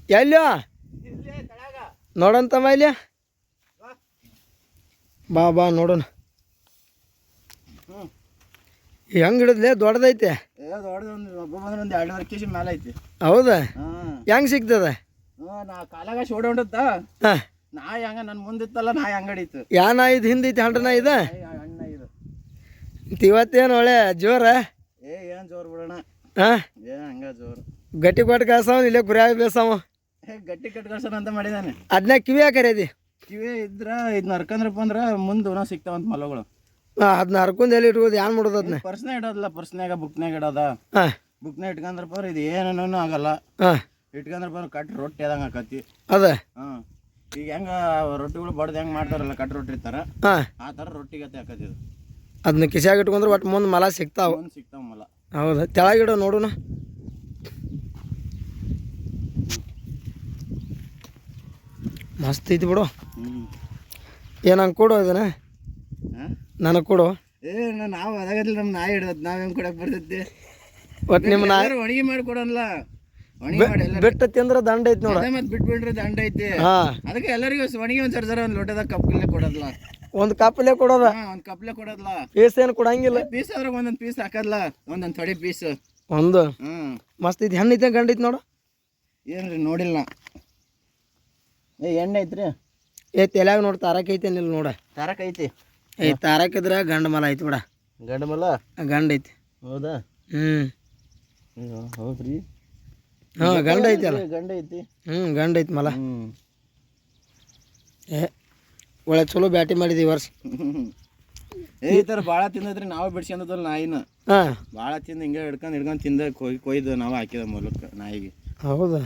ಎಲ್ಲೋ ನೋಡಂತಮ್ಮ ಇಲ್ಲಿ ಬಾ ಬಾ ನೋಡೋಣ ಹೆಂಗೆ ಹಿಡಿದ್ಲೆ ದೊಡ್ಡದೈತೆ ಒಂದು 2.5 kg ಮೇಲೆ ಐತಿ ಹೌದಾ ಹೆಂಗೆ ಸಿಗ್ತದ ನಾ ಕಾಲಾಗ ಶೋಡ ಹೊಂಡತ್ತ ಹಾಂ ನಾಯಿ ಹಂಗ ನನ್ನ ಮುಂದಿತ್ತಲ್ಲ ನಾಯಿ ಅಂಗಡಿತ್ತು ಯಾ ನಾಯಿ ಇದು ಹಿಂದೈತಿ ಹಂಡ್ರ ಇದು ಅಣ್ಣ ಇದು ಇವತ್ತೇನು ಒಳ್ಳೆ ಜೋರ ಏನ್ ಜೋರು ಬಿಡೋಣ ಹಾಂ ಹಂಗ ಜೋರು ಗಟ್ಟಿ ಕೊಟ್ಟು ಕಾಸವ ಇಲ್ಲೇ ಗುರಿಯಾಗಿ ಬೇಸವ ಗಟ್ಟಿ ಕಟ್ಕಳ್ಸೋಣ ಅಂತ ಮಾಡಿದಾನೆ ಅದನ್ನ ಕಿವಿ ಹಾಕರೇದಿ ಕಿವಿ ಇದ್ರ ಇದನ್ನ ಹರ್ಕಂದ್ರಪ್ಪ ಅಂದ್ರ ಮುಂದೆ ಏನೋ ಸಿಗ್ತಾವಂತ ಮಲಗಳು ಅದನ್ನ ಹರ್ಕೊಂಡು ಎಲ್ಲಿ ಇಟ್ಕೋದು ಏನು ಮಾಡೋದು ಅದನ್ನ ಪರ್ಸ್ನ ಇಡೋದಿಲ್ಲ ಪರ್ಸ್ನಾಗ ಬುಕ್ನಾಗ ಇಡೋದ ಹಾಂ ಬುಕ್ನಾಗ ಇಟ್ಕಂದ್ರಪ್ಪ ಇದು ಏನೇನೂ ಆಗಲ್ಲ ಹಾಂ ಇಟ್ಕಂದ್ರಪ್ಪ ಕಟ್ ರೊಟ್ಟಿ ಆದಂಗೆ ಆಕತಿ ಅದ ಹಾಂ ಈಗ ಹೆಂಗ ರೊಟ್ಟಿಗಳು ಬಡ್ದು ಹೆಂಗೆ ಮಾಡ್ತಾರಲ್ಲ ಕಟ್ ರೊಟ್ಟಿ ಇರ್ತಾರ ಹಾಂ ಆ ಥರ ರೊಟ್ಟಿಗತ್ತೆ ಆಕತಿ ಇದು ಅದನ್ನ ಕಿಸ್ಯಾಗ ಇಟ್ಕೊಂಡ್ರೆ ಒಟ್ಟು ಮುಂದೆ ಮಲ ಸಿಗ್ತಾವ ಮುಂದೆ ಸಿಗ್ತಾವ ಮಲ ಹೌದಾ ತೆಳಗಿಡೋ ನೋಡೋಣ ಮಸ್ತ್ ಐತಿ ಬಿಡು ಏನಂಗೆ ಕೊಡು ಅದನ್ನ ನನಗೆ ಕೊಡು ನಾವು ಅದಾಗದಿಲ್ಲ ನಮ್ಮ ನಾಯಿ ಹಿಡ್ದತ್ ನಾವ್ ಹೆಂಗ್ ಕೊಡಕ್ ಬರ್ತೈತಿ ಒಟ್ಟು ನಿಮ್ಮ ನಾಯಿ ಒಣಗಿ ಮಾಡಿ ಕೊಡಲ್ಲ ಒಣಗಿ ಮಾಡಿ ಬಿಟ್ಟು ತಿಂದ್ರೆ ದಂಡ ಐತಿ ನೋಡ ಮತ್ತೆ ಬಿಟ್ಬಿಟ್ರೆ ದಂಡ ಐತಿ ಹಾಂ ಅದಕ್ಕೆ ಎಲ್ಲರಿಗೂ ಒಣಗಿ ಒಂದ್ ಸರ್ ಒಂದು ಲೋಟದಾಗ ಕಪ್ಲೆ ಕೊಡೋದಿಲ್ಲ ಒಂದು ಕಪ್ಪಲೆ ಕೊಡೋದ ಒಂದ್ ಕಪ್ಲೆ ಕೊಡೋದಿಲ್ಲ ಪೀಸ್ ಏನು ಕೊಡಂಗಿಲ್ಲ ಪೀಸ್ ಆದ್ರೆ ಒಂದೊಂದ್ ಪೀಸ್ ಹಾಕಲ್ಲ ಒಂದೊಂದ್ ಥೊಡೆ ಪೀಸ್ ಒಂದು ಮಸ್ತ್ ಐತಿ ಹೆಣ್ಣು ಐತೆ ಗಂಡ ಐತಿ ನೋಡು ಏನ್ರಿ ನೋಡಿಲ್ಲ ಎಣ್ಣೆ ಐತ್ರಿ ತಲೆಯಾಗ ನೋಡಿ ತಾರಕ್ ಐತೆ ನಿಲ್ಲ ನೋಡ ತಾರಕ್ ಐತಿ ತಾರಕಿದ್ರ ಗಂಡ ಮಲ ಐತಿ ಬಿಡ ಗಂಡ ಮಲ ಗಂಡ ಐತಿ ಹೌದಾ ಹೌದ್ರಿ ಹಾಂ ಗಂಡ ಐತಿ ಅಲ್ಲ ಗಂಡ ಐತಿ ಗಂಡ ಐತಿ ಮಲ ಒಳ್ಳೆ ಚಲೋ ಬ್ಯಾಟಿ ಮಾಡಿದಿ ಈ ವರ್ಷ ಈ ಥರ ಭಾಳ ತಿಂದದ್ರಿ ನಾವು ಬಿಡ್ಸ್ಕೊಂಡದಲ್ಲ ನಾಯಿನ ಭಾಳ ತಿಂದು ಹಿಂಗೆ ಹಿಡ್ಕೊಂಡು ತಿಂದ ಕೊಯ್ದು ನಾವು ಹಾಕಿದ ಮೂಲಕ ನಾಯಿಗೆ ಹೌದಾ